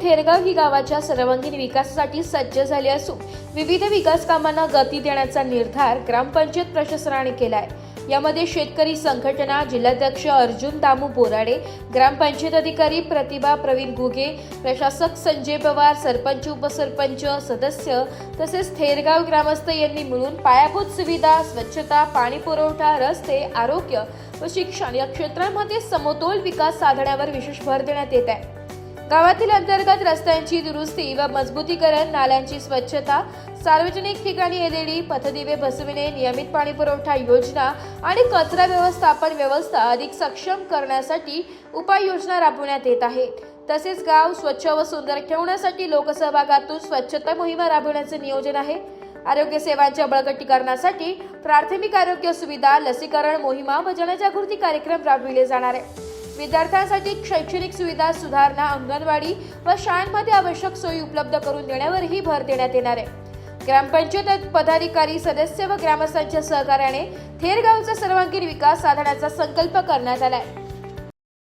थेरगाव ही गावाच्या सर्वांगीण विकासासाठी सज्ज झाली असून विविध विकास कामांना गती देण्याचा निर्धार ग्रामपंचायत प्रशासनाने केला आहे। यामध्ये शेतकरी संघटना, जिल्हाध्यक्ष अर्जुन दामू बोराडे, ग्रामपंचायत अधिकारी प्रतिभा प्रवीण घुगे, प्रशासक संजय पवार, सरपंच, उपसरपंच, सदस्य तसेच थेरगाव ग्रामस्थ यांनी मिळून पायाभूत सुविधा, स्वच्छता, पाणी पुरवठा, रस्ते, आरोग्य व शिक्षण या क्षेत्रांमध्ये समतोल विकास साधण्यावर विशेष भर देण्यात येत आहे। गावातील अंतर्गत रस्त्यांची दुरुस्ती व मजबूतीकरण, नाल्यांची स्वच्छता, सार्वजनिक ठिकाणी एलईडी पथदिवे बसविणे, नियमित पाणी पुरवठा योजना आणि कचरा व्यवस्थापन व्यवस्था अधिक सक्षम करण्यासाठी उपाययोजना राबवण्यात येत आहेत। तसेच गाव स्वच्छ व सुंदर ठेवण्यासाठी लोकसहभागातून स्वच्छता मोहिमा राबवण्याचे नियोजन आहे। आरोग्य सेवांच्या बळकटीकरणासाठी प्राथमिक आरोग्य सुविधा, लसीकरण मोहिमा व जनजागृती कार्यक्रम राबविले जाणार आहे। विद्यार्थ्यांसाठी शैक्षणिक सुविधा सुधारणा, अंगणवाडी व शाळांमध्ये आवश्यक सोयी उपलब्ध करून देण्यावरही भर देण्यात येणार आहे। ग्रामपंचायत पदाधिकारी, सदस्य व ग्रामस्थांच्या सहकार्याने थेरगावचा सर्वांगीण विकास साधण्याचा संकल्प करण्यात आला आहे।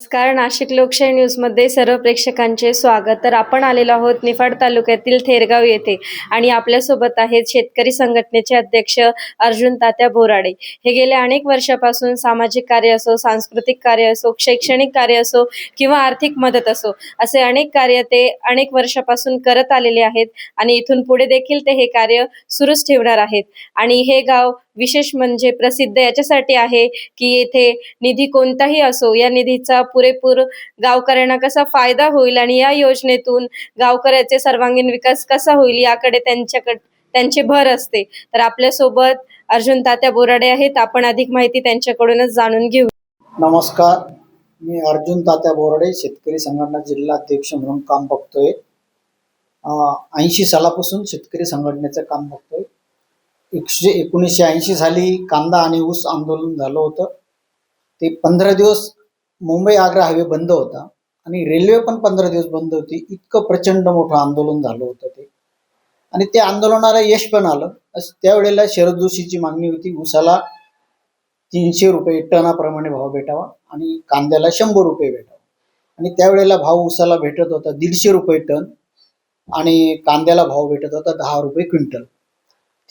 नमस्कार, नाशिक लोकशाही न्यूजमध्ये सर्व प्रेक्षकांचे स्वागत। तर आपण आलेलो आहोत निफाड तालुक्यातील थेरगाव येथे आणि आपल्यासोबत आहेत शेतकरी संघटनेचे अध्यक्ष अर्जुन तात्या बोराडे। हे गेल्या अनेक वर्षापासून सामाजिक कार्य असो, सांस्कृतिक कार्य असो, शैक्षणिक कार्य असो किंवा आर्थिक मदत असो, असे अनेक कार्य ते अनेक वर्षापासून करत आलेले आहेत आणि इथून पुढे देखील ते हे कार्य सुरूच ठेवणार आहेत। आणि हे गाव विशेष म्हणजे प्रसिद्ध याच्यासाठी आहे की येथे निधी कोणताही असो, या निधीचा पुरेपूर गावकऱ्यांना कसा फायदा होईल आणि या योजनेतून गावकऱ्याचे सर्वांगीण विकास कसा होईल याकडे त्यांची भर असते। तर आपल्यासोबत अर्जुन तात्या बोराडे आहेत, आपण अधिक माहिती त्यांच्याकडूनच जाणून घेऊ। नमस्कार, मी अर्जुन तात्या बोराडे, शेतकरी संघटना जिल्हा अध्यक्ष म्हणून काम बघतोय। 80 सालापासून शेतकरी संघटनेचं काम बघतोय। 1980 साली कांदा आणि ऊस आंदोलन झालं होतं। ते 15 दिवस मुंबई आग्रा हायवे बंद होता आणि रेल्वे पण 15 दिवस बंद होती। इतकं प्रचंड मोठं आंदोलन झालं होतं ते, आणि त्या आंदोलनाला यश पण आलं। त्यावेळेला शरद जोशीची मागणी होती, ऊसाला 300 रुपये टनाप्रमाणे भाव भेटावा आणि कांद्याला 100 रुपये भेटावा। आणि त्यावेळेला भाव ऊसाला भेटत होता 150 रुपये टन आणि कांद्याला भाव भेटत होता 10 रुपये क्विंटल।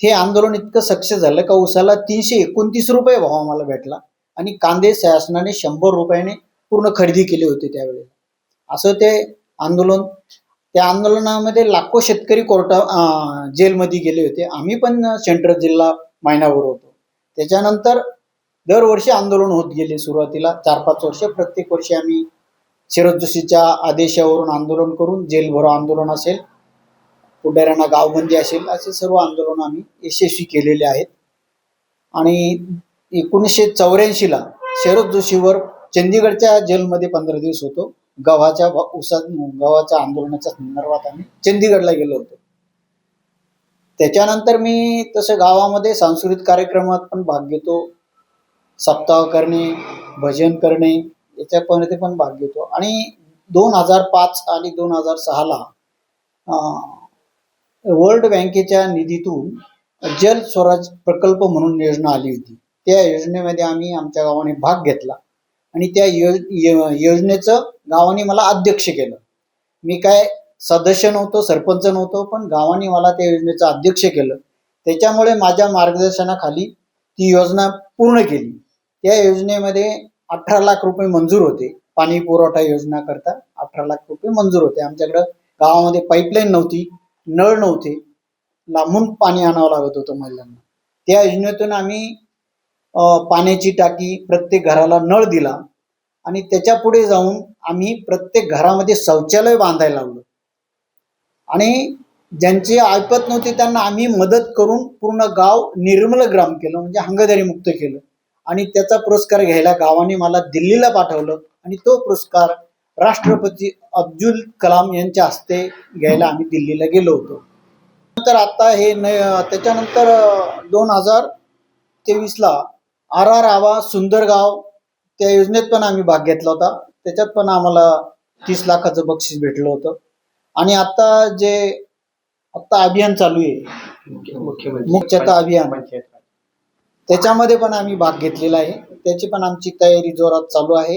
हे आंदोलन इतकं सक्सेस झालं का ऊसाला 329 रुपये भाव आम्हाला भेटला आणि कांदे शासनाने 100 रुपयाने पूर्ण खरेदी केले होते त्यावेळेला। असं ते आंदोलन, त्या आंदोलनामध्ये लाखो शेतकरी जेलमध्ये गेले होते। आम्ही पण सेंट्रल जिल्हा महिनाभर होतो। त्याच्यानंतर दरवर्षी आंदोलन होत गेले। सुरुवातीला 4-5 वर्ष प्रत्येक वर्षी आम्ही शरद जोशीच्या आदेशावरून आंदोलन करून, जेलभरो आंदोलन असेल, पुढाऱ्यांना गावबंदी असेल, असे सर्व आंदोलन आम्ही यशस्वी केलेले आहेत। आणि 1984 ला शरद जोशीवर चंदीगडच्या जेलमध्ये 15 दिवस होतो। गव्हाच्या आंदोलनाच्या संदर्भात आम्ही चंदीगडला गेलो होतो। त्याच्यानंतर मी तसं गावामध्ये सांस्कृतिक कार्यक्रमात पण भाग घेतो, सप्ताह करणे, भजन करणे याच्यामध्ये पण भाग घेतो। आणि 2005 आणि 2006 ला वर्ल्ड बँकेच्या निधीतून जल स्वराज प्रकल्प म्हणून योजना आली होती। त्या योजनेमध्ये आम्ही आमच्या गावाने भाग घेतला आणि त्या योजनेचं गावाने मला अध्यक्ष केलं। मी काय सदस्य नव्हतो, सरपंच नव्हतो, पण गावाने मला त्या योजनेचं अध्यक्ष केलं। त्याच्यामुळे माझ्या मार्गदर्शनाखाली ती योजना पूर्ण केली। त्या योजनेमध्ये 18 लाख रुपये मंजूर होते। पाणी पुरवठा योजना करता 18 लाख रुपये मंजूर होते। आमच्याकडं गावामध्ये पाईपलाईन नव्हती, नळ नव्हते, लांबून पाणी आणावं लागत होतं महिलांना। त्या योजनेतून आम्ही पाण्याची टाकी, प्रत्येक घराला नळ दिला आणि त्याच्या पुढे जाऊन आम्ही प्रत्येक घरामध्ये शौचालय बांधायला लावलं आणि ज्यांची ऐपत नव्हती त्यांना आम्ही मदत करून पूर्ण गाव निर्मल ग्राम केलं, म्हणजे हांगदारी मुक्त केलं। आणि त्याचा पुरस्कार घ्यायला गावाने मला दिल्लीला पाठवलं आणि तो पुरस्कार राष्ट्रपती अब्दुल कलाम यांच्या हस्ते घ्यायला आम्ही दिल्लीला गेलो होतो। नंतर आता त्याच्यानंतर 2023 ला RR आवा सुंदर गाव, त्या योजनेत पण आम्ही भाग घेतला होता। त्याच्यात पण आम्हाला 30 लाखाचं बक्षीस भेटलं होतं। आणि आता अभियान चालू आहे, मुख्यता अभियान, त्याच्यामध्ये पण आम्ही भाग घेतलेला आहे। त्याची पण आमची तयारी जोरात चालू आहे।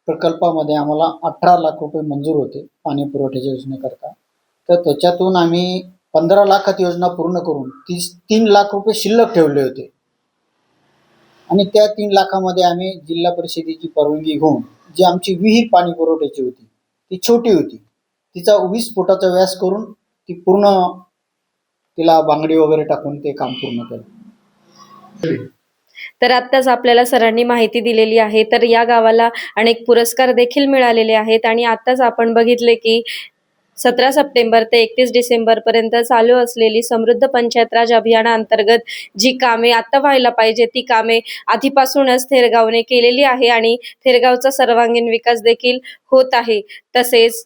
प्रकल्पामध्ये आम्हाला 18 लाख रुपये मंजूर होते पाणी पुरवठ्याच्या योजनेकरता. तर त्याच्यातून आम्ही 15 लाखात योजना पूर्ण करून 3 लाख रुपये शिल्लक ठेवले होते आणि त्या 3 लाखामध्ये आम्ही जिल्हा परिषदेची परवानगी घेऊन जी आमची विहीर पाणी पुरवठ्याची होती ती छोटी होती, तिचा 20 फुटाचा व्यास करून ती पूर्ण तिला बांगडी वगैरे टाकून ते काम पूर्ण केलं. तर आत्ताच आपल्याला सरांनी माहिती दिलेली आहे. तर या गावाला अनेक पुरस्कार देखील मिळालेले आहेत आणि आत्ताच आपण बघितले की 17 सप्टेंबर ते 31 डिसेंबर पर्यंत चालू असलेली समृद्ध पंचायत राज अभियानाअंतर्गत जी कामे आता व्हायला पाहिजे ती कामे आधीपासूनच थेरगावने केलेली आहे आणि थेरगावचा सर्वांगीण विकास देखील होत आहे. तसेच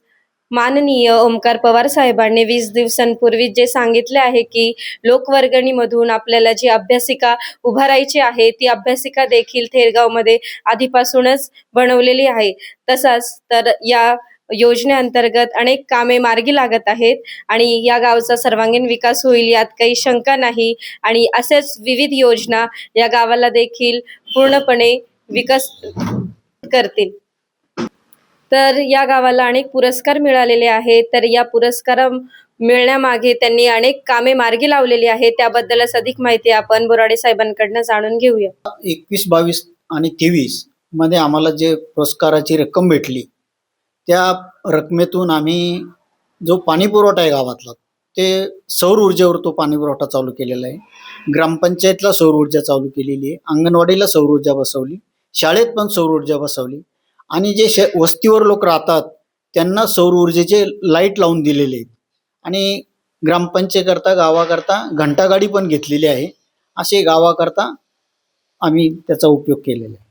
माननीय ओमकार पवार साहेबांनी 20 दिवसांपूर्वी जे सांगितले आहे की लोकवर्गणीमधून आपल्याला जी अभ्यासिका उभारायची आहे ती अभ्यासिका देखील थेरगावमध्ये आधीपासूनच बनवलेली आहे. तसाच तर या योजनेअंतर्गत अनेक कामे मार्गी लागत आहेत आणि या गावचा सर्वांगीण विकास होईल यात काही शंका नाही आणि असेच विविध योजना या गावाला देखील पूर्णपणे विकास करतील. तर या गावाला अनेक पुरस्कार मिळालेले आहेत. तर या पुरस्कार मिळण्यामागे त्यांनी अनेक कामे मार्गी लावलेली आहेत. त्याबद्दलच अधिक माहिती आपण बोराडे साहेबांकडनं जाणून घेऊया. 21, 22 आणि 23 मध्ये आम्हाला जे पुरस्काराची रक्कम भेटली त्या रकमेतून आम्ही जो पाणी पुरवठा आहे गावातला ते सौर ऊर्जेवर तो पाणी पुरवठा चालू केलेला आहे. ग्रामपंचायतला सौर ऊर्जा चालू केलेली आहे, अंगणवाडीला सौर ऊर्जा बसवली, शाळेत पण सौर ऊर्जा बसवली आणि जे वस्तीवर लोक राहतात त्यांना सौर ऊर्जेचे लाईट लावून दिलेले आहेत आणि ग्रामपंचायतकरता गावाकरता घंटागाडी पण घेतलेली आहे. असे गावाकरता आम्ही त्याचा उपयोग केलेला आहे.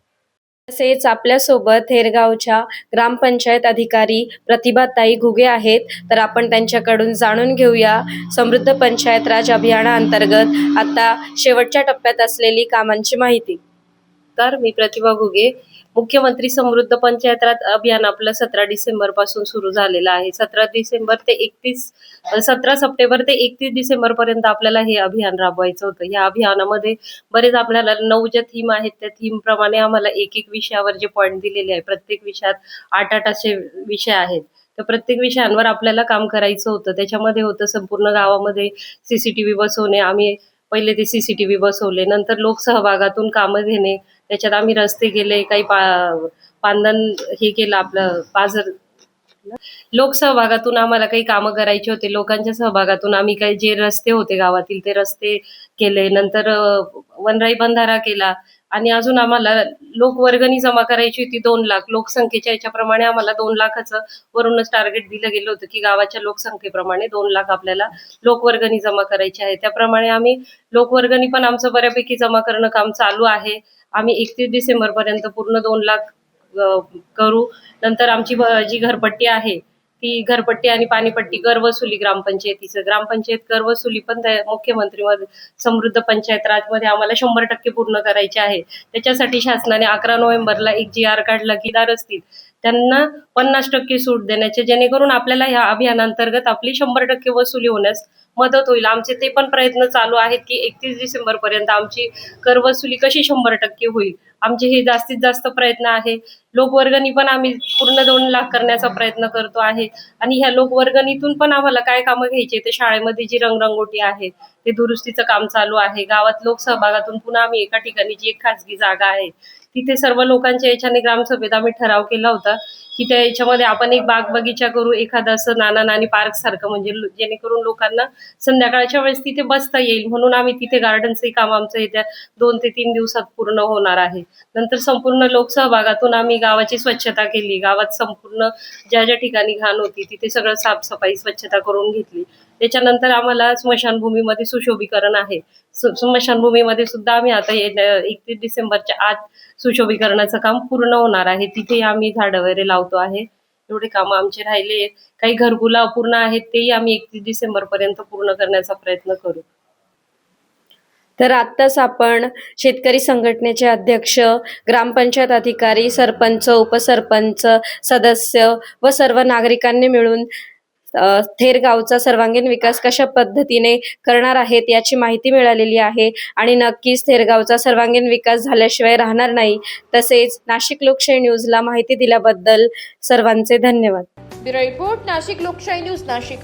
तसेच आपल्यासोबत थेरगावच्या ग्रामपंचायत अधिकारी प्रतिभाताई घुगे आहेत. तर आपण त्यांच्याकडून जाणून घेऊया समृद्ध पंचायत राज अभियानाअंतर्गत आता शेवटच्या टप्प्यात असलेली कामांची माहिती. तर मी प्रतिभा घुगे. मुख्यमंत्री समृद्ध पंचायत राज अभियान आपलं 17 डिसेंबर पासून सुरू झालेलं आहे. 17 सप्टेंबर ते 31 डिसेंबर पर्यंत आपल्याला हे अभियान राबवायचं होतं. या अभियानामध्ये बरेच आपल्याला 9 ज्या थीम आहेत त्या थीम प्रमाणे आम्हाला एक विषयावर जे पॉईंट दिलेले आहे, प्रत्येक विषयात 8 असे विषय आहेत. तर प्रत्येक विषयांवर आपल्याला काम करायचं होतं. त्याच्यामध्ये होतं संपूर्ण गावामध्ये CCTV बसवणे. आम्ही पहिले ते CCTV बसवले, नंतर लोकसहभागातून कामं घेणे, त्याच्यात आम्ही रस्ते केले, काही पांदन हे केलं आपलं पाझर. लोकसहभागातून आम्हाला काही कामं करायचे होते. लोकांच्या सहभागातून आम्ही काही जे रस्ते होते गावातील ते रस्ते केले, नंतर वनराई बंधारा केला आणि अजून आम्हाला लोकवर्गणी जमा करायची होती 2 लाख. लोकसंख्येच्या याच्याप्रमाणे आम्हाला 2 लाखाचं वरूनच टार्गेट दिलं गेलं होतं की गावाच्या लोकसंख्येप्रमाणे 2 लाख आपल्याला लोकवर्गणी जमा करायची आहे. त्याप्रमाणे आम्ही लोकवर्गणी पण आमचं बऱ्यापैकी जमा करणं काम चालू आहे. आम्ही 31 डिसेंबर पर्यंत पूर्ण 2 लाख करू. नंतर आमची जी घरपट्टी आहे ती घरपट्टी आणि पाणीपट्टी कर वसुली ग्रामपंचायत कर वसुली पण त्या मुख्यमंत्री समृद्ध पंचायत राजमध्ये आम्हाला 100% पूर्ण करायचे आहे. त्याच्यासाठी शासनाने 11 नोव्हेंबरला एक GR काढला की दार असतील त्यांना 50% सूट देण्याचे, जेणेकरून आपल्याला ह्या अभियानांतर्गत आपली 100% वसुली होण्यास मदत होईल. आमचे ते पण प्रयत्न चालू आहेत की 31 डिसेंबर पर्यंत आमची कर वसुली कशी 100% होईल. आमचे हे जास्तीत जास्त प्रयत्न आहे. लोकवर्गणी पण आम्ही पूर्ण 2 लाख करण्याचा प्रयत्न करतो आहे आणि ह्या लोकवर्गणीतून पण आम्हाला काय कामं घ्यायची ते शाळेमध्ये जी रंगरंगोटी आहे ते दुरुस्तीचं काम चालू आहे. गावात लोकसहभागातून पुन्हा आम्ही एका ठिकाणी जी एक खासगी जागा आहे तिथे सर्व लोकांच्या याच्याने ग्रामसभेत आम्ही ठराव केला होता की त्या याच्यामध्ये आपण एक बाग बगीचा करू, एखादं असं नाना नानी पार्क सारखं, म्हणजे जेणेकरून लोकांना संध्याकाळच्या वेळेस तिथे बसता येईल. म्हणून आम्ही तिथे गार्डनचंही काम आमचं येत्या 2 ते 3 दिवसात पूर्ण होणार आहे. नंतर संपूर्ण लोकसहभागातून आम्ही गावाची स्वच्छता केली. गावात संपूर्ण ज्या ज्या ठिकाणी घाण होती तिथे सगळं साफसफाई स्वच्छता करून घेतली. त्याच्यानंतर आम्हाला स्मशानभूमीमध्ये सुशोभीकरण आहे. स्मशानभूमीमध्ये सुद्धा आम्ही आता 31 डिसेंबरच्या आत सुशोभीकरणाचं काम पूर्ण होणार आहे. तिथे आम्ही झाडं वगैरे लावतो आहे. एवढे कामं आमचे राहिले. काही घरकुलं अपूर्ण आहेत तेही आम्ही 31 डिसेंबर पर्यंत पूर्ण करण्याचा प्रयत्न करू. तर आत्ताच आपण शेतकरी संघटनेचे अध्यक्ष, ग्रामपंचायत अधिकारी, सरपंच, उपसरपंच, सदस्य व सर्व नागरिकांनी मिळून थेरगावचा सर्वांगीण विकास कशा पद्धतीने करणार आहेत याची माहिती मिळालेली आहे आणि नक्कीच थेरगावचा सर्वांगीण विकास झाल्याशिवाय राहणार नाही. तसेच नाशिक लोकशाही न्यूजला माहिती दिल्याबद्दल सर्वांचे धन्यवाद. ब्युरो रिपोर्ट, नाशिक लोकशाही न्यूज, नाशिक.